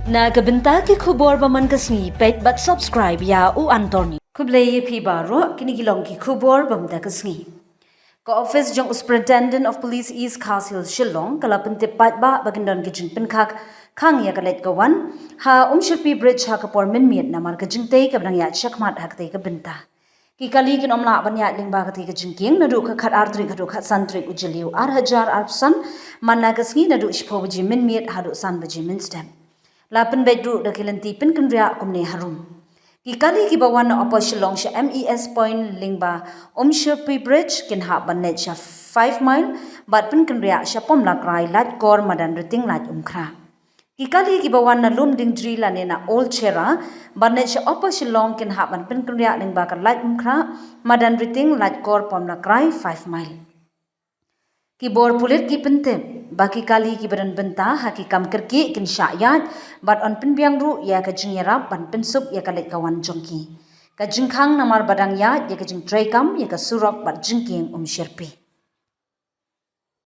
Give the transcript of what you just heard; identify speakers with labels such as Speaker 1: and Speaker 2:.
Speaker 1: Na kabenta ki khubor baman kasngi pet but subscribe ya u antorni. Kubleye pi baro kinigilong ki khubor bamda kasngi. Ka office jong superintendent of police East Castle Shillong kalapin te pat ba bagindon ki jing pinkhak khang ya kalet kawan ha Umshyrpi bridge ha kapor min miet namar ka jing te kabrang ya chakmat hak te ka benta. Ki kali kin omla banya lingba ka te ka jing king naduh ka khat artri ka khat santri u Jylliew ar hajar arpsan manna kasngi naduh shpo baji min miet haduh san baji min stem. Lapan bedru da kilanti pin kendria kumne harum. Ki kali ki bawan na opo Shillong sha MES point lingba Umshyrpi bridge kin ha banet sha 5 mile bat pin kendria sha pom lakrai lat kor madan riting lat umkhra. Ki kali ki bawan na lum ding dri la ne na old chera banet sha opo Shillong kin ha ban pin kendria lingba ka lat umkhra madan riting lat kor pom lakrai 5 mile. Ki bor pulit ki pentem baki kali ki badan benta haki kam kerki kin syayat bat on penbiang ru ya ka jing yarap ban pensup ya ka let kawan jongki ka jing khang namar badang ya ka jing tray kam ya ka surok bat jing king Umshyrpi.